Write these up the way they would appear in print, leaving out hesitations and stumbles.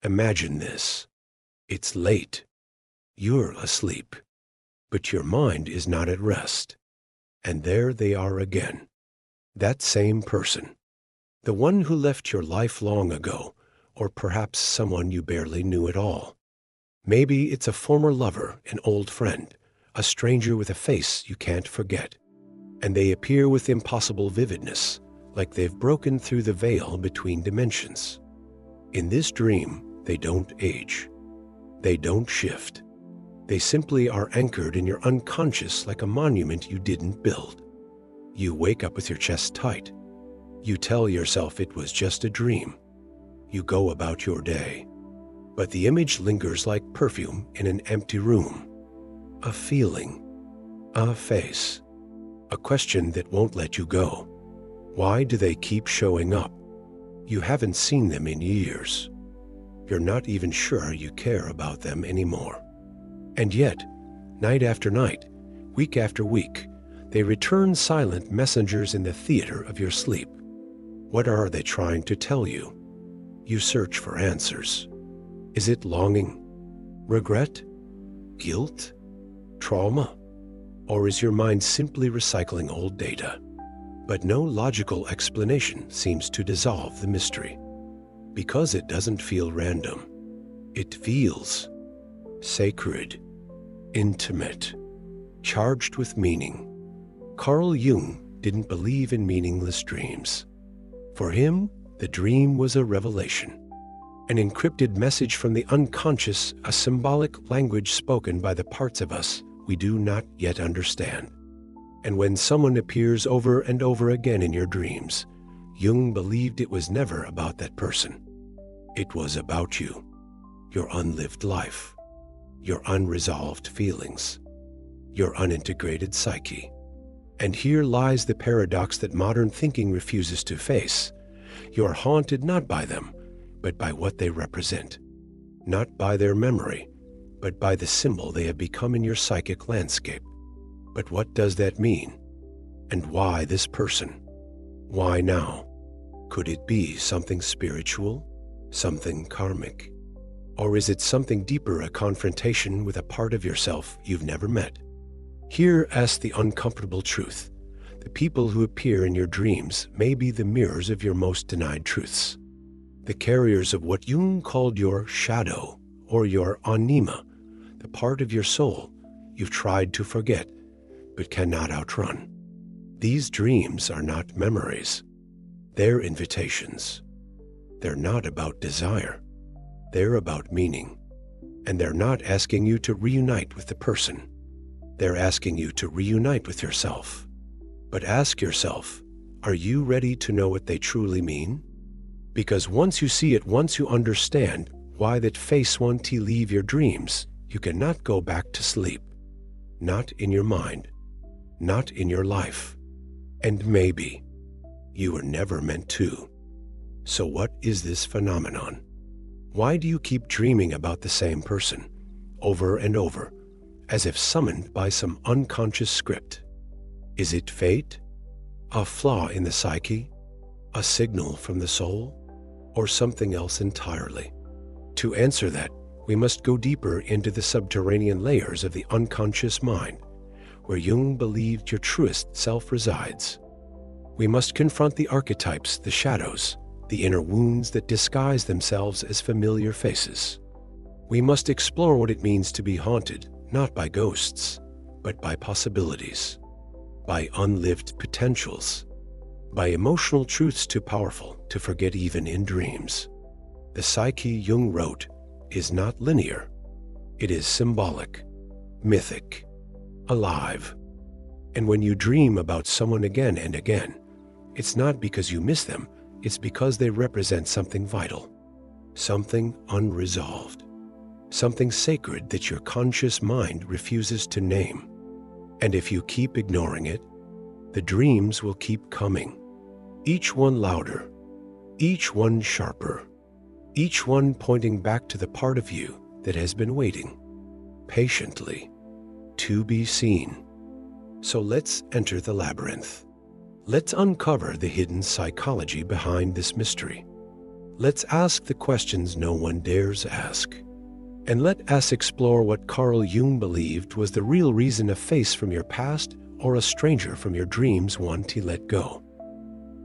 Imagine this. It's late. You're asleep, but your mind is not at rest. And there they are again. That same person. The one who left your life long ago, or perhaps someone you barely knew at all. Maybe it's a former lover, an old friend, a stranger with a face you can't forget. And they appear with impossible vividness, like they've broken through the veil between dimensions. In this dream, they don't age. They don't shift. They simply are anchored in your unconscious like a monument you didn't build. You wake up with your chest tight. You tell yourself it was just a dream. You go about your day. But the image lingers like perfume in an empty room. A feeling, a face, a question that won't let you go. Why do they keep showing up? You haven't seen them in years. You're not even sure you care about them anymore. And yet, night after night, week after week, they return silent messengers in the theater of your sleep. What are they trying to tell you? You search for answers. Is it longing, regret, guilt, trauma? Or is your mind simply recycling old data? But no logical explanation seems to dissolve the mystery. Because it doesn't feel random. It feels sacred, intimate, charged with meaning. Carl Jung didn't believe in meaningless dreams. For him, the dream was a revelation. An encrypted message from the unconscious, a symbolic language spoken by the parts of us we do not yet understand. And when someone appears over and over again in your dreams, Jung believed it was never about that person. It was about you, your unlived life, your unresolved feelings, your unintegrated psyche. And here lies the paradox that modern thinking refuses to face. You're haunted not by them, but by what they represent. Not by their memory, but by the symbol they have become in your psychic landscape. But what does that mean? And why this person? Why now? Could it be something spiritual? Something karmic? Or is it something deeper, a confrontation with a part of yourself you've never met? Here asks the uncomfortable truth. The people who appear in your dreams may be the mirrors of your most denied truths. The carriers of what Jung called your shadow, or your anima, the part of your soul you've tried to forget, but cannot outrun. These dreams are not memories. They're invitations. They're not about desire. They're about meaning. And they're not asking you to reunite with the person. They're asking you to reunite with yourself. But ask yourself, are you ready to know what they truly mean? Because once you see it, once you understand why that face won't leave your dreams, you cannot go back to sleep. Not in your mind. Not in your life. And maybe you were never meant to. So what is this phenomenon? Why do you keep dreaming about the same person, over and over, as if summoned by some unconscious script? Is it fate? A flaw in the psyche? A signal from the soul? Or something else entirely? To answer that, we must go deeper into the subterranean layers of the unconscious mind, where Jung believed your truest self resides. We must confront the archetypes, the shadows, the inner wounds that disguise themselves as familiar faces. We must explore what it means to be haunted, not by ghosts, but by possibilities, by unlived potentials, by emotional truths too powerful to forget even in dreams. The psyche, Jung wrote, is not linear. It is symbolic, mythic, alive. And when you dream about someone again and again, it's not because you miss them, it's because they represent something vital, something unresolved, something sacred that your conscious mind refuses to name. And if you keep ignoring it, the dreams will keep coming, each one louder, each one sharper, each one pointing back to the part of you that has been waiting, patiently, to be seen. So let's enter the labyrinth. Let's uncover the hidden psychology behind this mystery. Let's ask the questions no one dares ask. And let us explore what Carl Jung believed was the real reason a face from your past or a stranger from your dreams want to let go.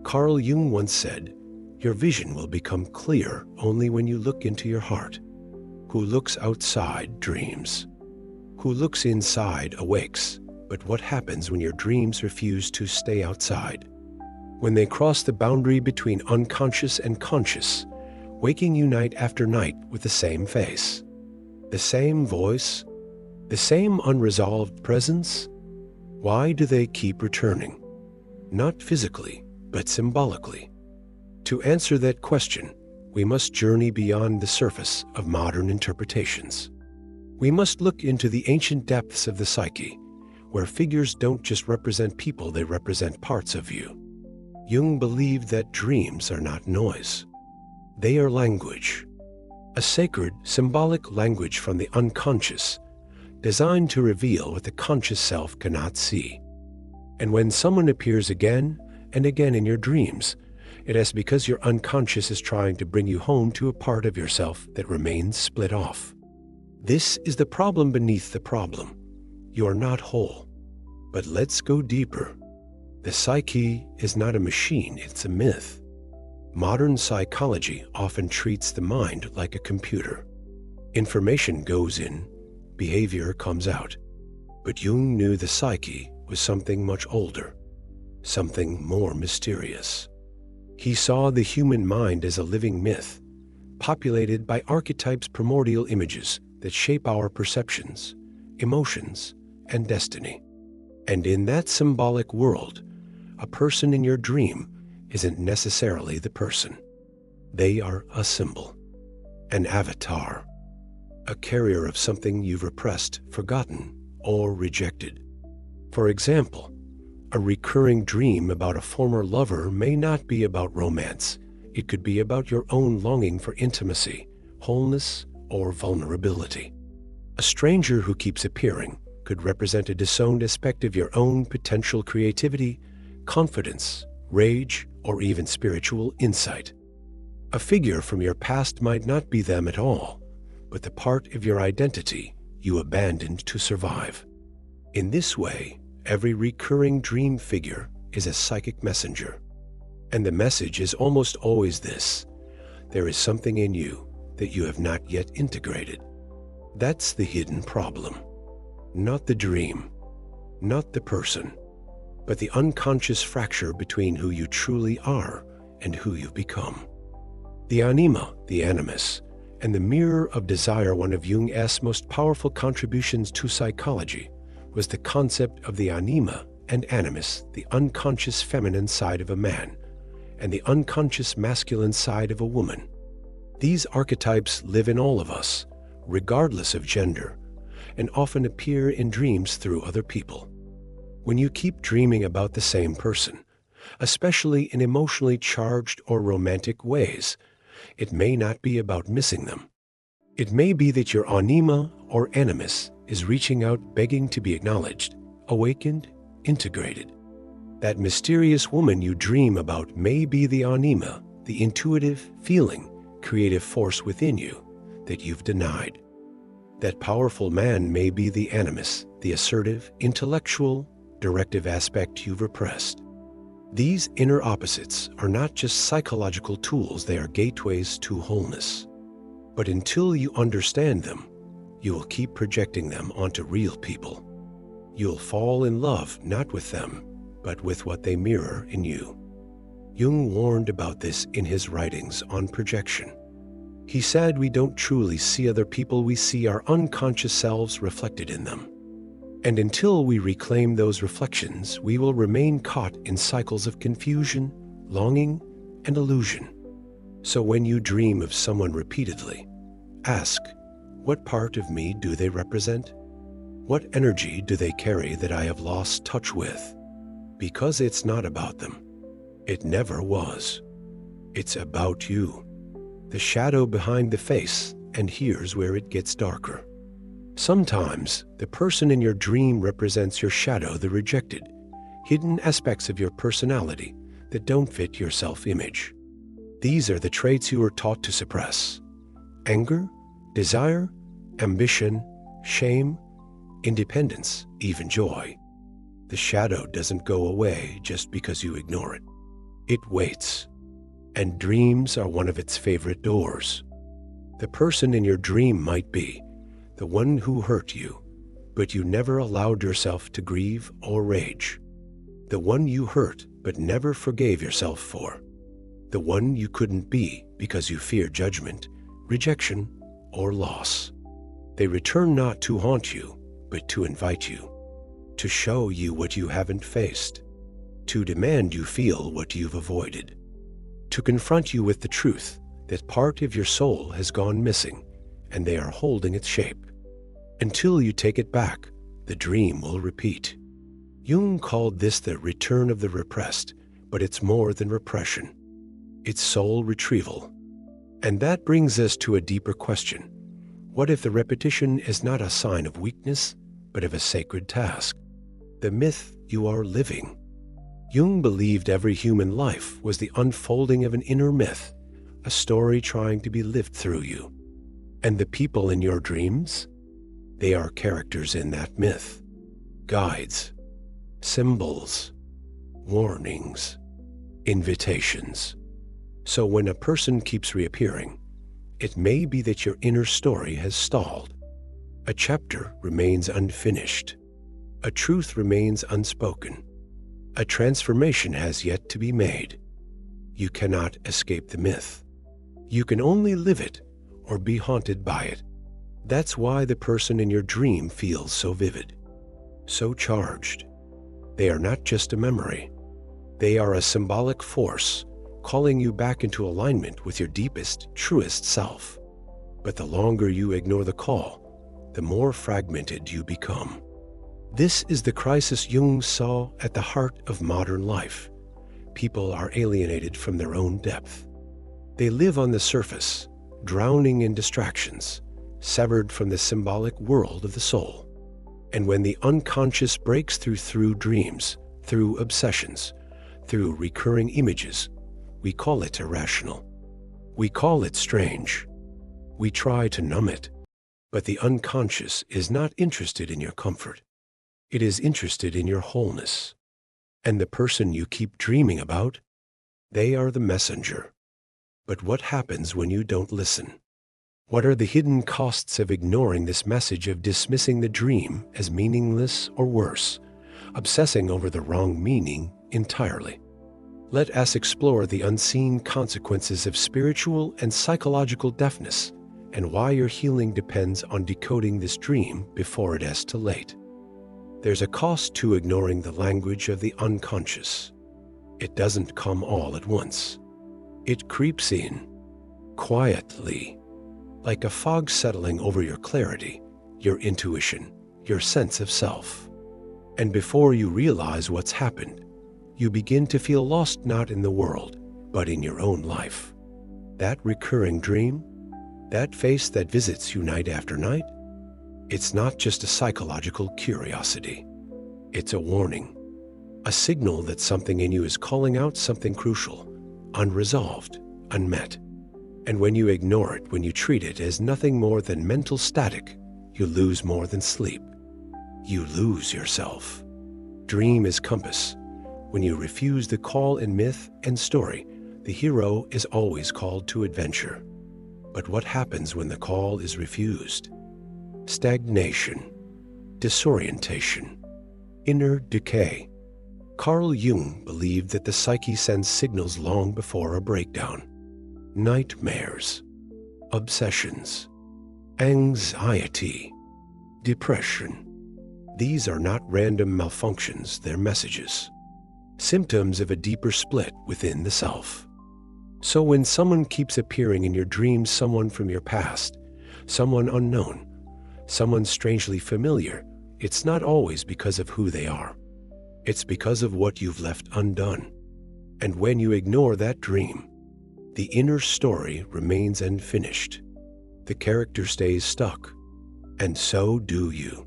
Carl Jung once said, "Your vision will become clear only when you look into your heart. Who looks outside dreams. Who looks inside awakes. But what happens when your dreams refuse to stay outside? When they cross the boundary between unconscious and conscious, waking you night after night with the same face, the same voice, the same unresolved presence? Why do they keep returning? Not physically, but symbolically. To answer that question, we must journey beyond the surface of modern interpretations. We must look into the ancient depths of the psyche, where figures don't just represent people, they represent parts of you. Jung believed that dreams are not noise. They are language, a sacred, symbolic language from the unconscious, designed to reveal what the conscious self cannot see. And when someone appears again and again in your dreams, it is because your unconscious is trying to bring you home to a part of yourself that remains split off. This is the problem beneath the problem. You are not whole. But let's go deeper. The psyche is not a machine, it's a myth. Modern psychology often treats the mind like a computer. Information goes in, behavior comes out. But Jung knew the psyche was something much older, something more mysterious. He saw the human mind as a living myth, populated by archetypes, primordial images that shape our perceptions, emotions, and destiny. And in that symbolic world, a person in your dream isn't necessarily the person. They are a symbol, an avatar, a carrier of something you've repressed, forgotten, or rejected. For example, a recurring dream about a former lover may not be about romance. It could be about your own longing for intimacy, wholeness, or vulnerability. A stranger who keeps appearing could represent a disowned aspect of your own potential creativity, confidence, rage, or even spiritual insight. A figure from your past might not be them at all, but the part of your identity you abandoned to survive. In this way, every recurring dream figure is a psychic messenger. And the message is almost always this: there is something in you that you have not yet integrated. That's the hidden problem. Not the dream, not the person, but the unconscious fracture between who you truly are and who you've become. The Anima, the animus, and the mirror of desire, one of Jung's most powerful contributions to psychology, was the concept of the Anima and animus, the unconscious feminine side of a man, and the unconscious masculine side of a woman. These archetypes live in all of us, regardless of gender, and often appear in dreams through other people. When you keep dreaming about the same person, especially in emotionally charged or romantic ways, it may not be about missing them. It may be that your Anima or animus is reaching out, begging to be acknowledged, awakened, integrated. That mysterious woman you dream about may be the Anima, the intuitive, feeling, creative force within you that you've denied. That powerful man may be the animus, the assertive, intellectual, directive aspect you've repressed. These inner opposites are not just psychological tools, they are gateways to wholeness. But until you understand them, you will keep projecting them onto real people. You'll fall in love not with them, but with what they mirror in you. Jung warned about this in his writings on projection. He said we don't truly see other people, we see our unconscious selves reflected in them. And until we reclaim those reflections, we will remain caught in cycles of confusion, longing, and illusion. So when you dream of someone repeatedly, ask, what part of me do they represent? What energy do they carry that I have lost touch with? Because it's not about them. It never was. It's about you. The shadow behind the face, and here's where it gets darker. Sometimes, the person in your dream represents your shadow, the rejected, hidden aspects of your personality that don't fit your self-image. These are the traits you were taught to suppress: anger, desire, ambition, shame, independence, even joy. The shadow doesn't go away just because you ignore it. It waits, and dreams are one of its favorite doors. The person in your dream might be the one who hurt you, but you never allowed yourself to grieve or rage. The one you hurt but never forgave yourself for. The one you couldn't be because you fear judgment, rejection, or loss. They return not to haunt you, but to invite you, to show you what you haven't faced, to demand you feel what you've avoided, to confront you with the truth that part of your soul has gone missing and they are holding its shape. Until you take it back, the dream will repeat. Jung called this the return of the repressed, but it's more than repression. It's soul retrieval. And that brings us to a deeper question. What if the repetition is not a sign of weakness, but of a sacred task? The myth you are living. Jung believed every human life was the unfolding of an inner myth, a story trying to be lived through you. And the people in your dreams? They are characters in that myth. Guides, symbols, warnings, invitations. So when a person keeps reappearing, it may be that your inner story has stalled. A chapter remains unfinished. A truth remains unspoken. A transformation has yet to be made. You cannot escape the myth. You can only live it or be haunted by it. That's why the person in your dream feels so vivid, so charged. They are not just a memory. They are a symbolic force calling you back into alignment with your deepest, truest self. But the longer you ignore the call, the more fragmented you become. This is the crisis Jung saw at the heart of modern life. People are alienated from their own depth. They live on the surface, drowning in distractions, severed from the symbolic world of the soul. And when the unconscious breaks through dreams, through obsessions, through recurring images, we call it irrational. We call it strange. We try to numb it. But the unconscious is not interested in your comfort. It is interested in your wholeness. And the person you keep dreaming about, they are the messenger. But what happens when you don't listen? What are the hidden costs of ignoring this message, of dismissing the dream as meaningless or worse, obsessing over the wrong meaning entirely? Let us explore the unseen consequences of spiritual and psychological deafness and why your healing depends on decoding this dream before it is too late. There's a cost to ignoring the language of the unconscious. It doesn't come all at once. It creeps in, quietly, like a fog settling over your clarity, your intuition, your sense of self. And before you realize what's happened, you begin to feel lost not in the world, but in your own life. That recurring dream, that face that visits you night after night, it's not just a psychological curiosity. It's a warning, a signal that something in you is calling out something crucial, unresolved, unmet. And when you ignore it, when you treat it as nothing more than mental static, you lose more than sleep. You lose yourself. Dream is compass. When you refuse the call in myth and story, the hero is always called to adventure. But what happens when the call is refused? Stagnation, disorientation, inner decay. Carl Jung believed that the psyche sends signals long before a breakdown. Nightmares, obsessions, anxiety, depression. These are not random malfunctions, they're messages. Symptoms of a deeper split within the self. So when someone keeps appearing in your dreams, someone from your past, someone unknown, someone strangely familiar, it's not always because of who they are. It's because of what you've left undone. And when you ignore that dream, the inner story remains unfinished. The character stays stuck, and so do you.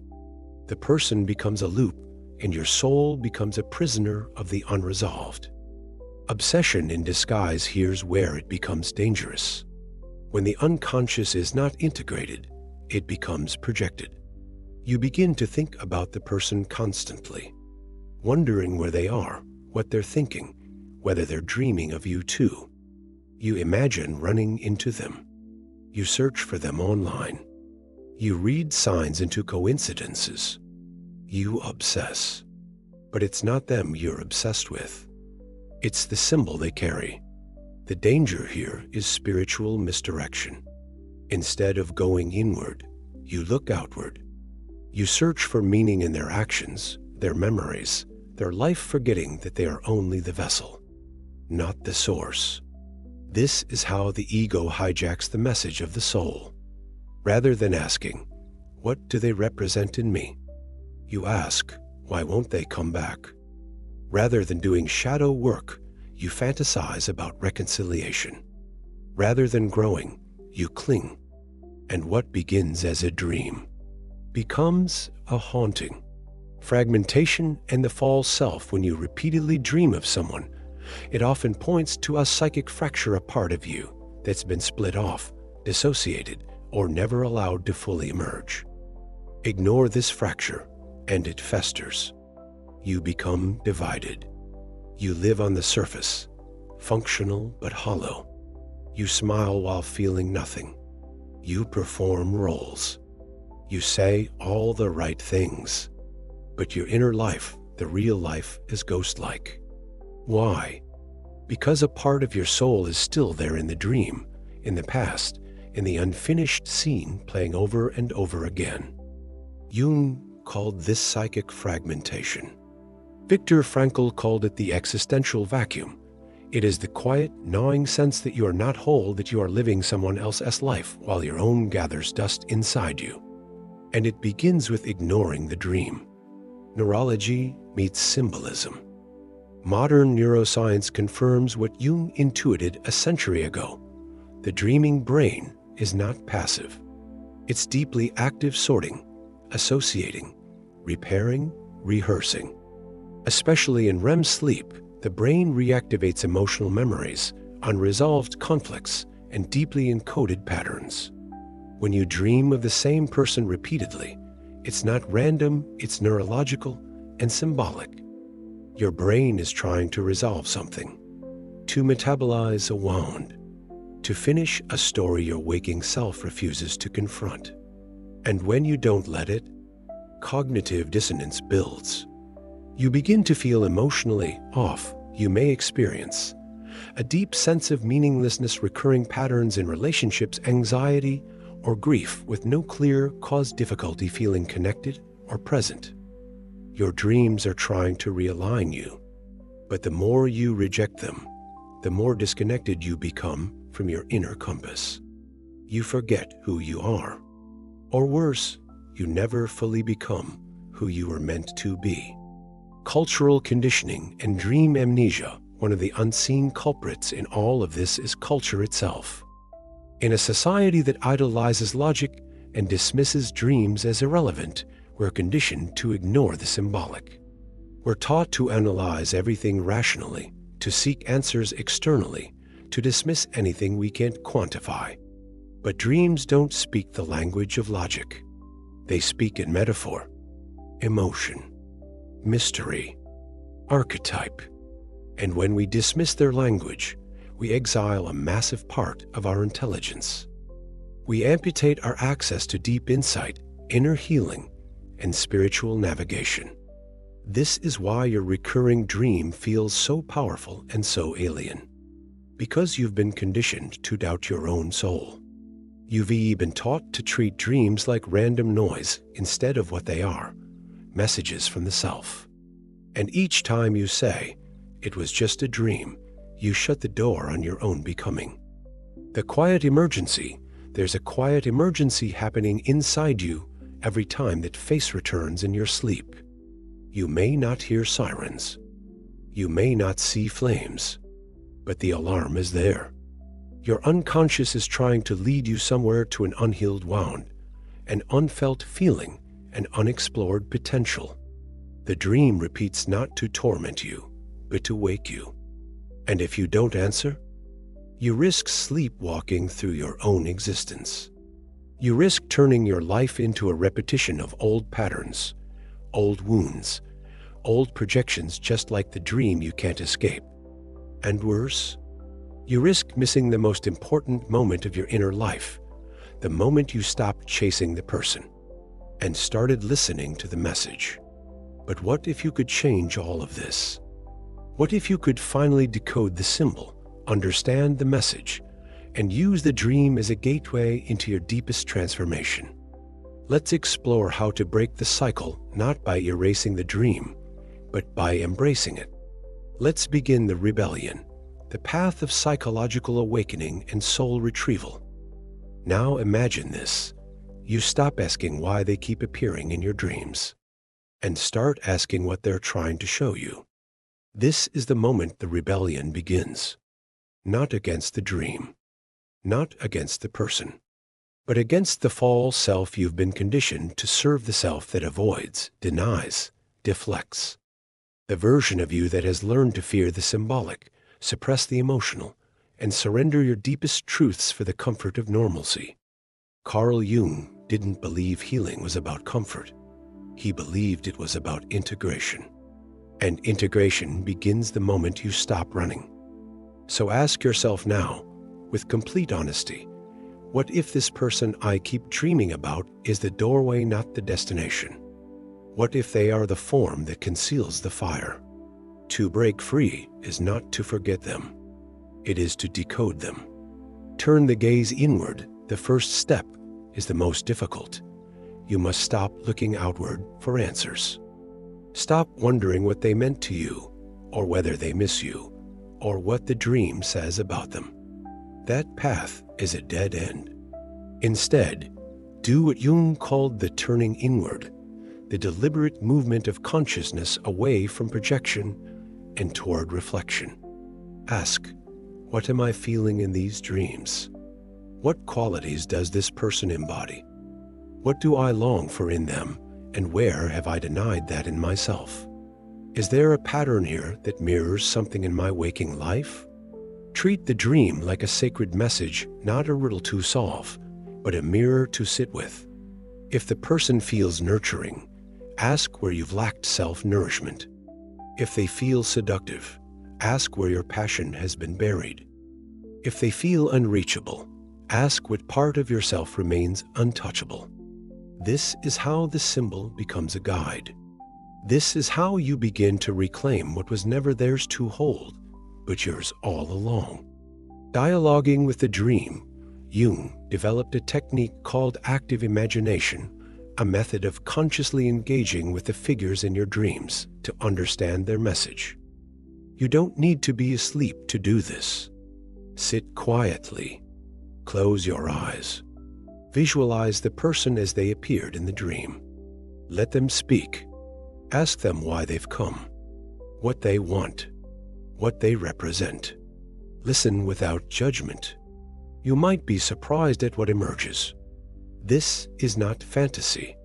The person becomes a loop, and your soul becomes a prisoner of the unresolved. Obsession in disguise, here's where it becomes dangerous. When the unconscious is not integrated, it becomes projected. You begin to think about the person constantly, wondering where they are, what they're thinking, whether they're dreaming of you too. You imagine running into them. You search for them online. You read signs into coincidences. You obsess. But it's not them you're obsessed with. It's the symbol they carry. The danger here is spiritual misdirection. Instead of going inward, you look outward. You search for meaning in their actions, their memories, their life, forgetting that they are only the vessel, not the source. This is how the ego hijacks the message of the soul. Rather than asking, "What do they represent in me?" you ask, "Why won't they come back?" Rather than doing shadow work, you fantasize about reconciliation. Rather than growing, you cling. And what begins as a dream becomes a haunting. Fragmentation and the false self. When you repeatedly dream of someone, it often points to a psychic fracture, a part of you that's been split off, dissociated, or never allowed to fully emerge. Ignore this fracture, and it festers. You become divided. You live on the surface, functional but hollow. You smile while feeling nothing. You perform roles. You say all the right things. But your inner life, the real life, is ghost-like. Why? Because a part of your soul is still there in the dream, in the past, in the unfinished scene playing over and over again. Jung called this psychic fragmentation. Viktor Frankl called it the existential vacuum. It is the quiet, gnawing sense that you are not whole, that you are living someone else's life while your own gathers dust inside you. And it begins with ignoring the dream. Neurology meets symbolism. Modern neuroscience confirms what Jung intuited a century ago. The dreaming brain is not passive. It's deeply active, sorting, associating, repairing, rehearsing. Especially in REM sleep, the brain reactivates emotional memories, unresolved conflicts, and deeply encoded patterns. When you dream of the same person repeatedly, it's not random, it's neurological and symbolic. Your brain is trying to resolve something, to metabolize a wound, to finish a story your waking self refuses to confront. And when you don't let it, cognitive dissonance builds. You begin to feel emotionally off. You may experience a deep sense of meaninglessness, recurring patterns in relationships, anxiety, or grief with no clear cause, difficulty feeling connected or present. Your dreams are trying to realign you, but the more you reject them, the more disconnected you become from your inner compass. You forget who you are. Or worse, you never fully become who you were meant to be. Cultural conditioning and dream amnesia. One of the unseen culprits in all of this is culture itself. In a society that idolizes logic and dismisses dreams as irrelevant, we're conditioned to ignore the symbolic. We're taught to analyze everything rationally, to seek answers externally, to dismiss anything we can't quantify. But dreams don't speak the language of logic. They speak in metaphor, emotion, mystery, archetype. And when we dismiss their language, we exile a massive part of our intelligence. We amputate our access to deep insight, inner healing, and spiritual navigation. This is why your recurring dream feels so powerful and so alien. Because you've been conditioned to doubt your own soul. You've been taught to treat dreams like random noise instead of what they are, messages from the self. And each time you say, "It was just a dream," you shut the door on your own becoming. The quiet emergency. There's a quiet emergency happening inside you every time that face returns in your sleep. You may not hear sirens. You may not see flames, but the alarm is there. Your unconscious is trying to lead you somewhere, to an unhealed wound, an unfelt feeling, an unexplored potential. The dream repeats not to torment you, but to wake you. And if you don't answer, you risk sleepwalking through your own existence. You risk turning your life into a repetition of old patterns, old wounds, old projections, just like the dream you can't escape. And worse, you risk missing the most important moment of your inner life, the moment you stopped chasing the person and started listening to the message. But what if you could change all of this? What if you could finally decode the symbol, understand the message, and use the dream as a gateway into your deepest transformation? Let's explore how to break the cycle, not by erasing the dream, but by embracing it. Let's begin the rebellion, the path of psychological awakening and soul retrieval. Now imagine this. You stop asking why they keep appearing in your dreams and start asking what they're trying to show you. This is the moment the rebellion begins. Not against the dream, not against the person, but against the false self you've been conditioned to serve, the self that avoids, denies, deflects. The version of you that has learned to fear the symbolic, suppress the emotional, and surrender your deepest truths for the comfort of normalcy. Carl Jung didn't believe healing was about comfort. He believed it was about integration. And integration begins the moment you stop running. So ask yourself now, with complete honesty, what if this person I keep dreaming about is the doorway, not the destination? What if they are the form that conceals the fire? To break free is not to forget them. It is to decode them. Turn the gaze inward. The first step is the most difficult. You must stop looking outward for answers. Stop wondering what they meant to you, or whether they miss you, or what the dream says about them. That path is a dead end. Instead, do what Jung called the turning inward, the deliberate movement of consciousness away from projection and toward reflection. Ask, what am I feeling in these dreams? What qualities does this person embody? What do I long for in them, and where have I denied that in myself? Is there a pattern here that mirrors something in my waking life? Treat the dream like a sacred message, not a riddle to solve, but a mirror to sit with. If the person feels nurturing, ask where you've lacked self-nourishment. If they feel seductive, ask where your passion has been buried. If they feel unreachable, ask what part of yourself remains untouchable. This is how the symbol becomes a guide. This is how you begin to reclaim what was never theirs to hold, but yours all along. Dialoguing with the dream, Jung developed a technique called active imagination, a method of consciously engaging with the figures in your dreams to understand their message. You don't need to be asleep to do this. Sit quietly. Close your eyes. Visualize the person as they appeared in the dream. Let them speak. Ask them why they've come, what they want, what they represent. Listen without judgment. You might be surprised at what emerges. This is not fantasy.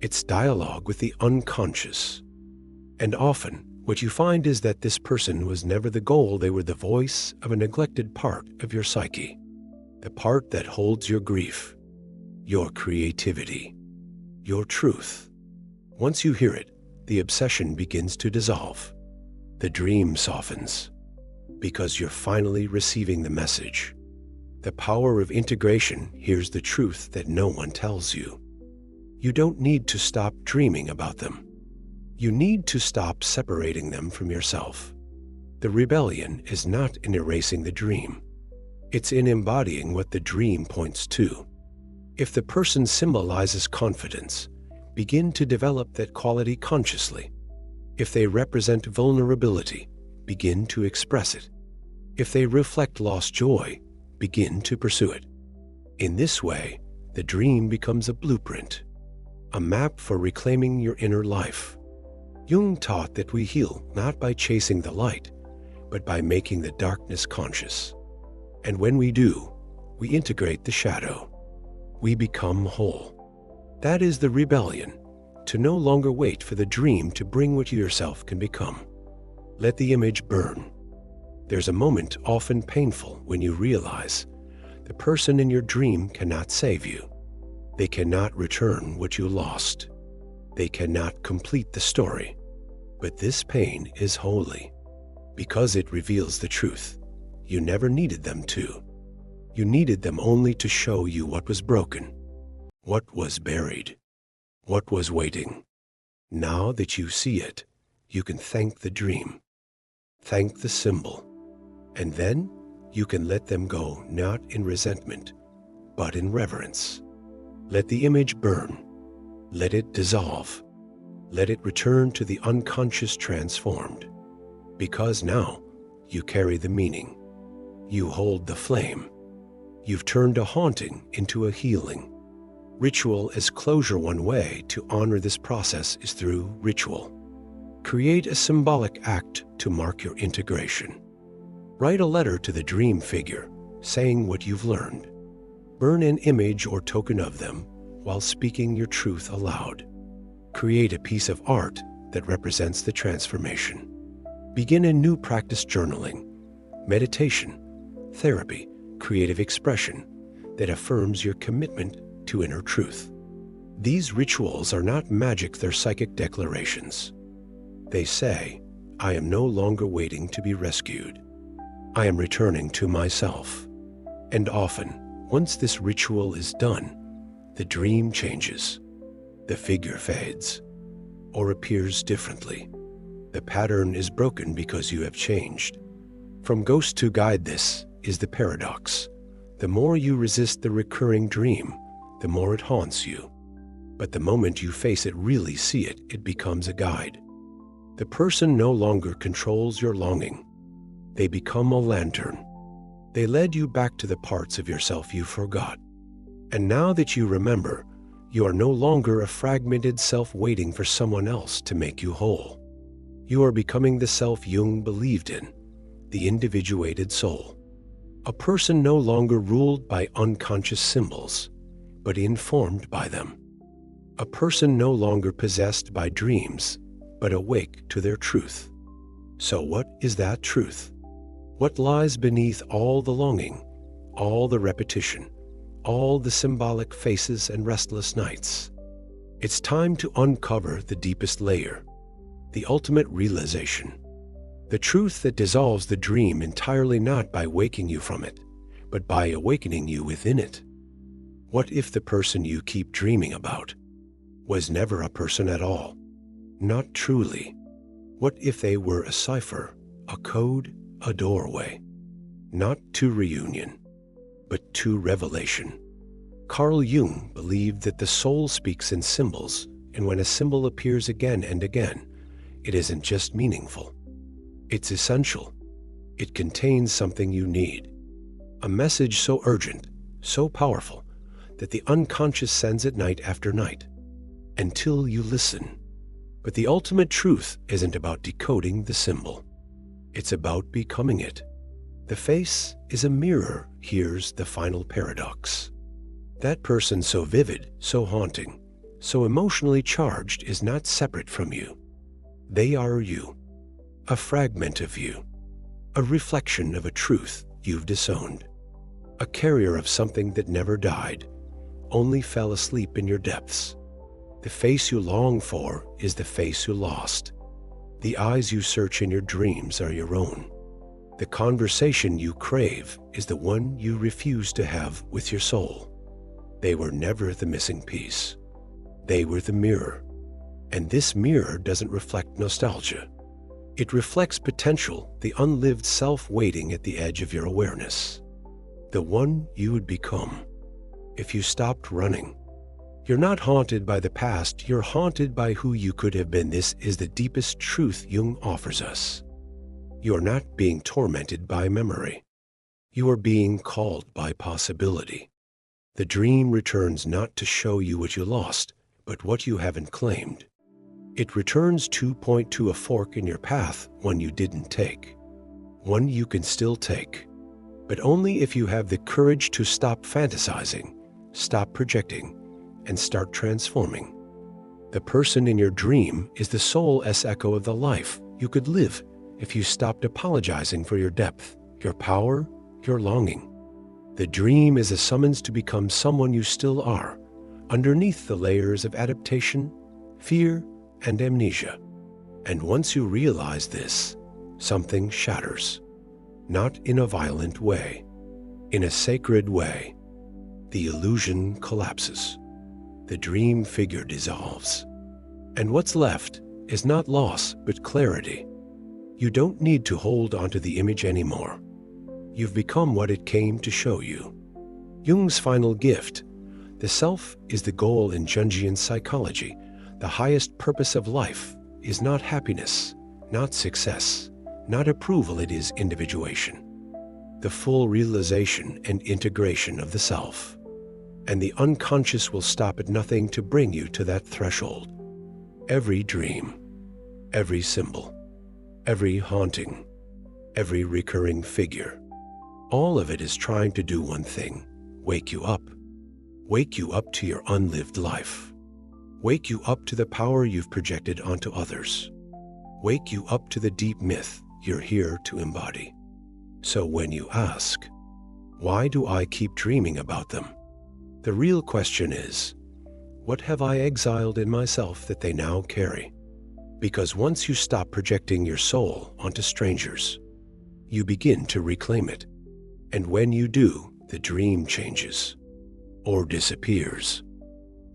It's dialogue with the unconscious. And often, what you find is that this person was never the goal. They were the voice of a neglected part of your psyche, the part that holds your grief, your creativity, your truth. Once you hear it, the obsession begins to dissolve. The dream softens, because you're finally receiving the message. The power of integration hears the truth that no one tells you. You don't need to stop dreaming about them. You need to stop separating them from yourself. The rebellion is not in erasing the dream. It's in embodying what the dream points to. If the person symbolizes confidence, begin to develop that quality consciously. If they represent vulnerability, begin to express it. If they reflect lost joy, begin to pursue it. In this way, the dream becomes a blueprint, a map for reclaiming your inner life. Jung taught that we heal not by chasing the light, but by making the darkness conscious. And when we do, we integrate the shadow. We become whole. That is the rebellion, to no longer wait for the dream to bring what you yourself can become. Let the image burn. There's a moment, often painful, when you realize the person in your dream cannot save you. They cannot return what you lost. They cannot complete the story. But this pain is holy because it reveals the truth. You never needed them to. You needed them only to show you what was broken, what was buried, what was waiting. Now that you see it, you can thank the dream, thank the symbol, and then you can let them go, not in resentment, but in reverence. Let the image burn. Let it dissolve. Let it return to the unconscious transformed. Because now you carry the meaning. You hold the flame. You've turned a haunting into a healing. Ritual as closure. One way to honor this process is through ritual. Create a symbolic act to mark your integration. Write a letter to the dream figure, saying what you've learned. Burn an image or token of them while speaking your truth aloud. Create a piece of art that represents the transformation. Begin a new practice: journaling, meditation, therapy, creative expression that affirms your commitment to inner truth. These rituals are not magic, they're psychic declarations. They say, I am no longer waiting to be rescued. I am returning to myself. And often, once this ritual is done, the dream changes. The figure fades or appears differently. The pattern is broken because you have changed. From ghost to guide, this is the paradox. The more you resist the recurring dream, the more it haunts you. But the moment you face it, really see it, it becomes a guide. The person no longer controls your longing. They become a lantern. They led you back to the parts of yourself you forgot. And now that you remember, you are no longer a fragmented self waiting for someone else to make you whole. You are becoming the self Jung believed in, the individuated soul. A person no longer ruled by unconscious symbols, but informed by them. A person no longer possessed by dreams, but awake to their truth. So what is that truth? What lies beneath all the longing, all the repetition, all the symbolic faces and restless nights? It's time to uncover the deepest layer, the ultimate realization. The truth that dissolves the dream entirely, not by waking you from it, but by awakening you within it. What if the person you keep dreaming about was never a person at all? Not truly. What if they were a cipher, a code, a doorway? Not to reunion, but to revelation. Carl Jung believed that the soul speaks in symbols, and when a symbol appears again and again, it isn't just meaningful. It's essential. It contains something you need. A message so urgent, so powerful, that the unconscious sends it night after night, until you listen. But the ultimate truth isn't about decoding the symbol. It's about becoming it. The face is a mirror. Here's the final paradox. That person so vivid, so haunting, so emotionally charged is not separate from you. They are you. A fragment of you, a reflection of a truth you've disowned, a carrier of something that never died, only fell asleep in your depths. The face you long for is the face you lost. The eyes you search in your dreams are your own. The conversation you crave is the one you refuse to have with your soul. They were never the missing piece. They were the mirror. And this mirror doesn't reflect nostalgia. It reflects potential, the unlived self waiting at the edge of your awareness. The one you would become if you stopped running. You're not haunted by the past, you're haunted by who you could have been. This is the deepest truth Jung offers us. You are not being tormented by memory. You are being called by possibility. The dream returns not to show you what you lost, but what you haven't claimed. It returns to point to a fork in your path, one you didn't take. One you can still take, but only if you have the courage to stop fantasizing, stop projecting, and start transforming. The person in your dream is the soul's echo of the life you could live if you stopped apologizing for your depth, your power, your longing. The dream is a summons to become someone you still are, underneath the layers of adaptation, fear, and amnesia. And once you realize this, something shatters. Not in a violent way, in a sacred way. The illusion collapses. The dream figure dissolves. And what's left is not loss, but clarity. You don't need to hold onto the image anymore. You've become what it came to show you. Jung's final gift. The self is the goal in Jungian psychology. The highest purpose of life is not happiness, not success, not approval, it is individuation. The full realization and integration of the self. And the unconscious will stop at nothing to bring you to that threshold. Every dream, every symbol, every haunting, every recurring figure, all of it is trying to do one thing: wake you up. Wake you up to your unlived life. Wake you up to the power you've projected onto others. Wake you up to the deep myth you're here to embody. So when you ask, why do I keep dreaming about them? The real question is, what have I exiled in myself that they now carry? Because once you stop projecting your soul onto strangers, you begin to reclaim it. And when you do, the dream changes or disappears.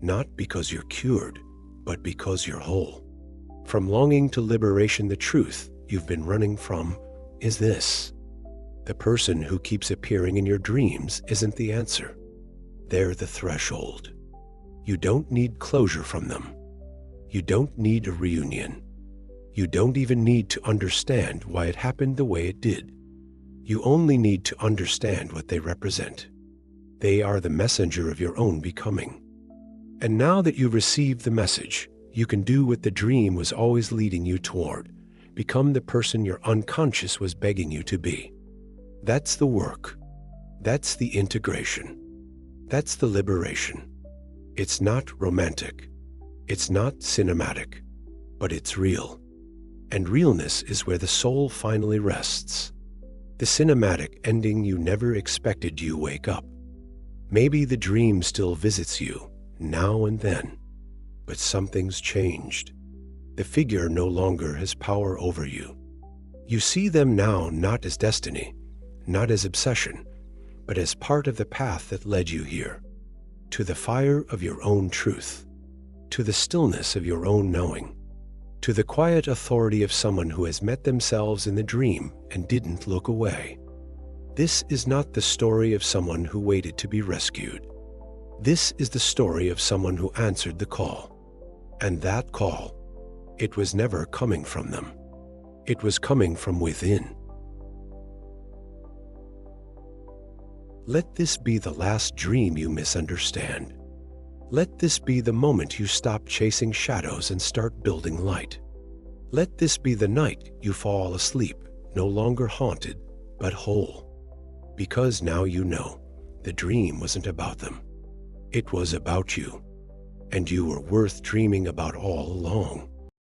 Not because you're cured, but because you're whole. From longing to liberation, the truth you've been running from is this: the person who keeps appearing in your dreams isn't the answer. They're the threshold. You don't need closure from them. You don't need a reunion. You don't even need to understand why it happened the way it did. You only need to understand what they represent. They are the messenger of your own becoming. And now that you've received the message, you can do what the dream was always leading you toward. Become the person your unconscious was begging you to be. That's the work. That's the integration. That's the liberation. It's not romantic. It's not cinematic, but it's real. And realness is where the soul finally rests. The cinematic ending you never expected. You wake up. Maybe the dream still visits you now and then, but something's changed. The figure no longer has power over you. You see them now not as destiny, not as obsession, but as part of the path that led you here, to the fire of your own truth, to the stillness of your own knowing, to the quiet authority of someone who has met themselves in the dream and didn't look away. This is not the story of someone who waited to be rescued. This is the story of someone who answered the call. And that call, it was never coming from them. It was coming from within. Let this be the last dream you misunderstand. Let this be the moment you stop chasing shadows and start building light. Let this be the night you fall asleep, no longer haunted, but whole. Because now you know, the dream wasn't about them. It was about you. And you were worth dreaming about all along.